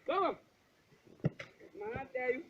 Come, man, I tell you.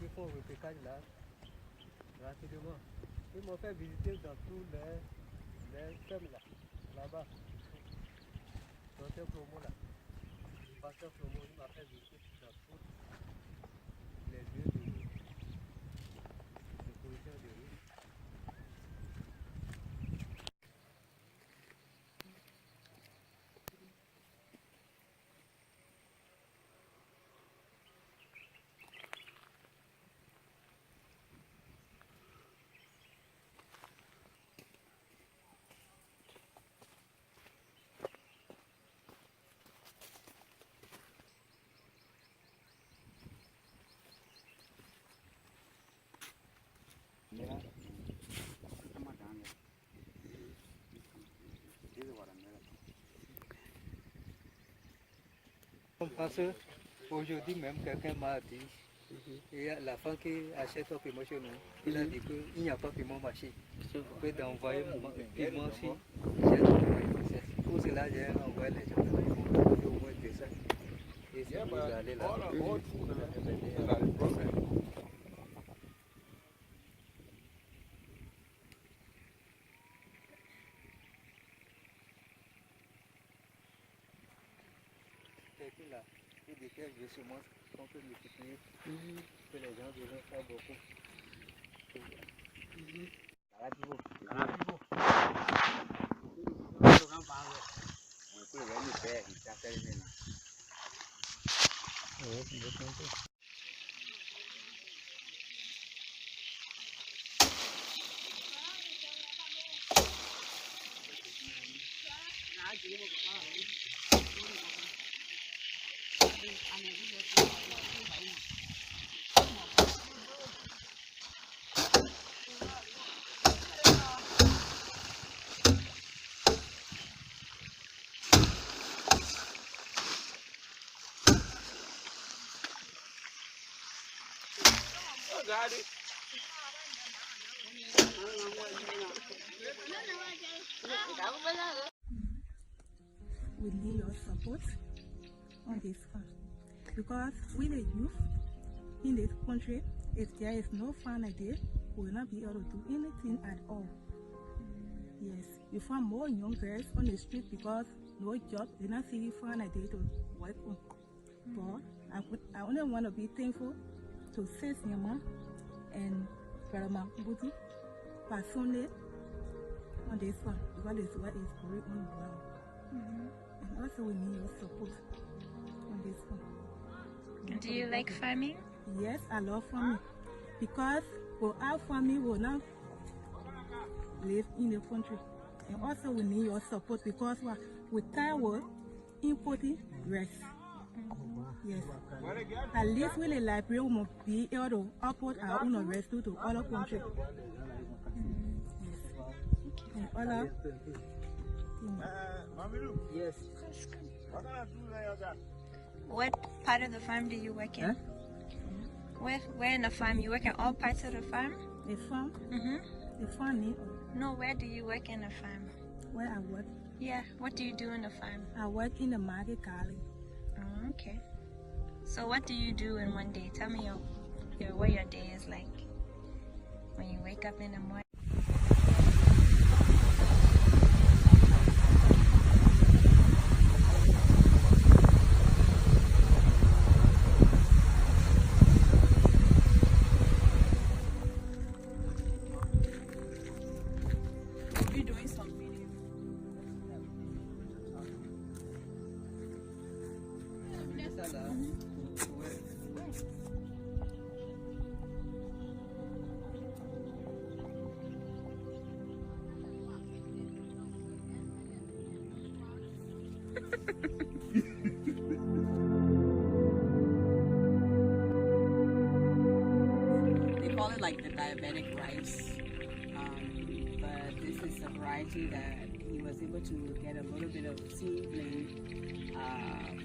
Ils font le pécage là, rapidement. Ils m'ont fait visiter dans tous les fermes là, là-bas. Dans un promo là. Le pasteur promo, il m'a fait visiter dans tous les lieux de position de riz. Parce qu'aujourd'hui même quelqu'un m'a dit, il y a la femme qui achète au piment chez nous, il a dit qu'il n'y a pas de piment marché. Je peux t'envoyer mon piment si j'ai trouvé. C'est pour cela que j'ai envoyé les gens au moins de ça. Et si vous allez là, là, il dit que justement, on peut multiplier, que les gens devaient faire beaucoup. We need your support on this farm because we the youth in this country, if there is no farm idea, we will not be able to do anything at all. Yes, you find more young girls on the street because no job, they not see farm idea to work on. But I only want to be thankful to Sis Yama and Grandma Buti personally on this one because it's what is going on well. And also we need your support on this one. Do you like farming? Yes, I love farming. because for our family will not live in the country. And also we need your support because we tired of importing rice. Yes. At least we the Liberia will be able to export our own rice to other countries. Yes. And other Yes. What part of the farm do you work in? Huh? Where in the farm? You work in all parts of the farm? the farm, Mm-hmm. the farming, No, where do you work in the farm? where I work. Yeah, what do you do in the farm? I work in the market garden. Oh, okay. So what do you do in one day? Tell me what your day is like when you wake up in the morning. You're doing some video. They call it like the diabetic rice, but this is a variety that he was able to get a little bit of seedling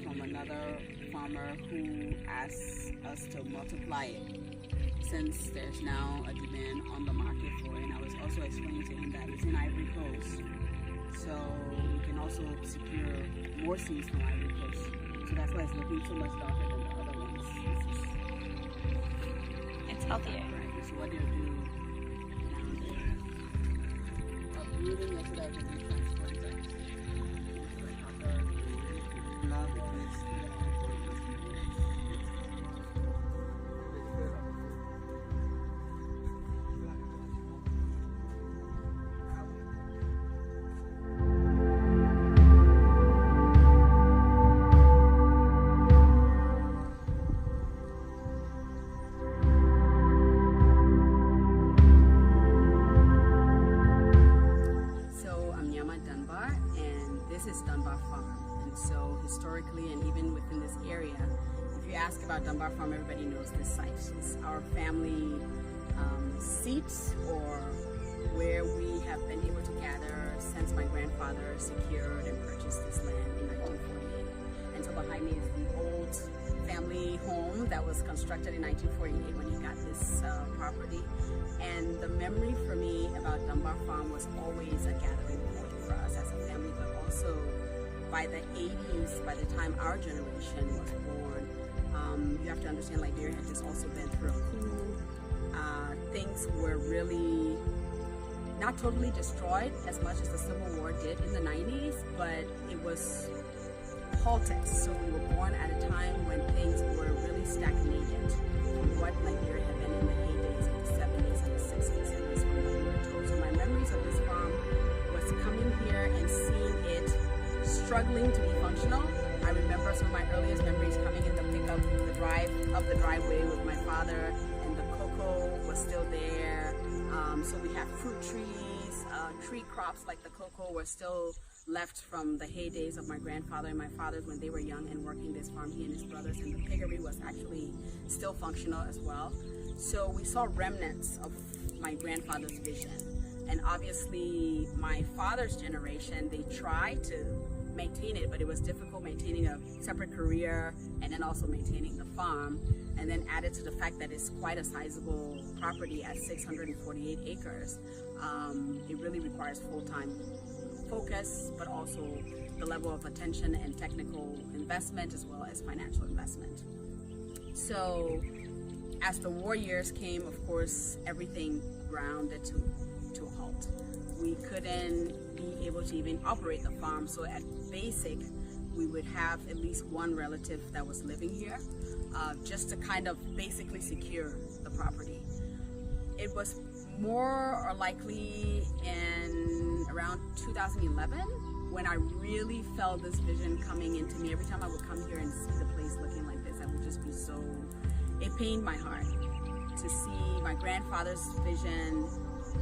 from another farmer who asked us to multiply it since there's now a demand on the market for it. And I was also explaining to him that it's in Ivory Coast, so we can also secure more seeds from Ivory Coast. So that's why it's looking so much darker than the other ones. It's healthier. Right, so what they'll do now, they're uprooting it so that it can be transplanted into a proper Love the place. So I'm Yama Dunbar, and this is Dunbar Farm. And so historically, and even within this area, if you ask about Dunbar Farm, everybody knows this site. It's our family seat, or where we have been able to gather since my grandfather secured and purchased this land in 1948. And so behind me is the old family home that was constructed in 1948 when he got this property. And the memory for me about Dunbar Farm was always a gathering point for us as a family, but also by the 80s, by the time our generation was born, you have to understand Liberia had just also been through a coup. Things were really not totally destroyed as much as the Civil War did in the 90s, but it was halted. So we were born at a time when things were really stagnated from what Liberia had been in the heydays of the 70s and the 60s, at least from what we were told. So my memories of this farm was coming here and seeing it struggling to be functional. I remember some of my earliest memories coming in the pickup, the driveway with my father, and the cocoa was still there. So we have fruit trees, tree crops like the cocoa were still left from the heydays of my grandfather and my father's when they were young and working this farm, he and his brothers, and the piggery was actually still functional as well. So we saw remnants of my grandfather's vision. And obviously my father's generation, they tried to maintain it, but it was difficult maintaining a separate career and then also maintaining the farm. And then added to the fact that it's quite a sizable property at 648 acres, it really requires full-time focus, but also the level of attention and technical investment as well as financial investment. So as the war years came, of course, everything grounded to a halt. We couldn't be able to even operate the farm, so at basic, we would have at least one relative that was living here, just to kind of basically secure the property. It was more or likely in around 2011 when I really felt this vision coming into me. Every time I would come here and see the place looking like this, I would just be so, it pained my heart. to see my grandfather's vision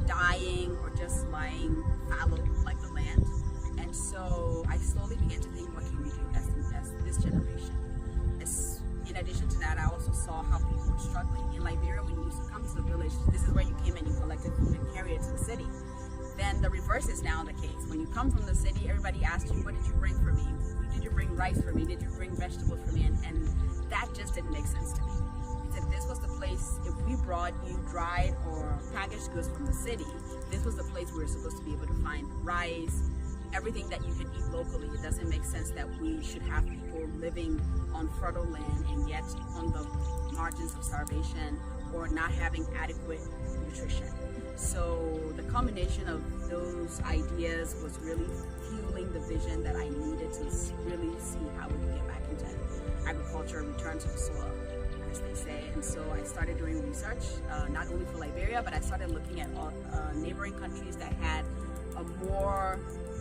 dying or just lying fallow like the land. And so I slowly began to think, what can we do as this generation? In addition to that, I also saw how people were struggling. In Liberia, when you used to come to the village, this is where you came and you collected food and carried it to the city. Then the reverse is now the case. When you come from the city, everybody asks you, what did you bring for me? Did you bring rice for me? Did you bring vegetables for me? And that just didn't make sense to me. I said, this was the place, if we brought you dried or packaged goods from the city, this was the place we were supposed to be able to find rice, everything that you can eat locally. It doesn't make sense that we should have people living on fertile land and yet on the margins of starvation or not having adequate nutrition. So the combination of those ideas was really fueling the vision that I needed to really see how we could get back into agriculture, return to the soil, as they say. And so I started doing research, not only for Liberia, but I started looking at all neighboring countries that had a more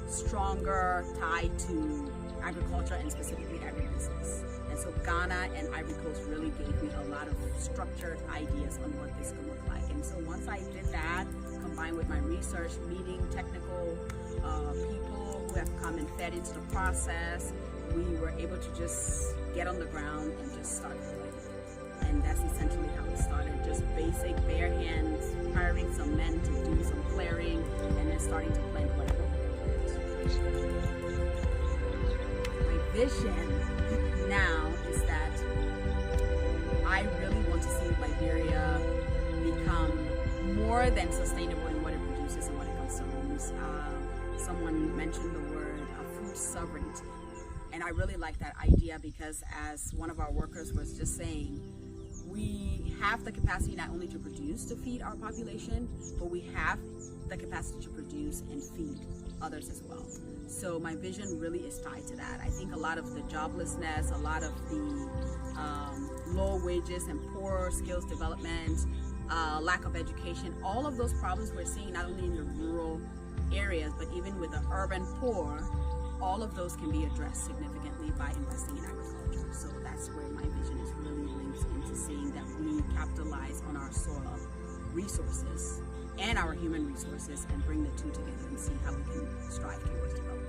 stronger tie to agriculture and specifically agribusiness. And so Ghana and Ivory Coast really gave me a lot of structured ideas on what this could look like. And so once I did that, combined with my research, meeting technical people who have come and fed into the process, we were able to just get on the ground and just start doing it. And that's essentially how it started. Just basic bare hands, hiring some men to do some clearing, and then starting to plant whatever. My vision now is that I really want to see Liberia become more than sustainable in what it produces and what it consumes. Someone mentioned the word food sovereignty, and I really like that idea because, as one of our workers was just saying, we have the capacity not only to produce to feed our population, but we have the capacity to produce and feed others as well. So my vision really is tied to that. I think a lot of the joblessness, a lot of the low wages and poor skills development, lack of education, all of those problems we're seeing not only in the rural areas, but even with the urban poor, all of those can be addressed significantly by investing in agriculture. So that's where my vision is really linked into seeing that we capitalize on our soil resources and our human resources and bring the two together and see how we can strive towards development.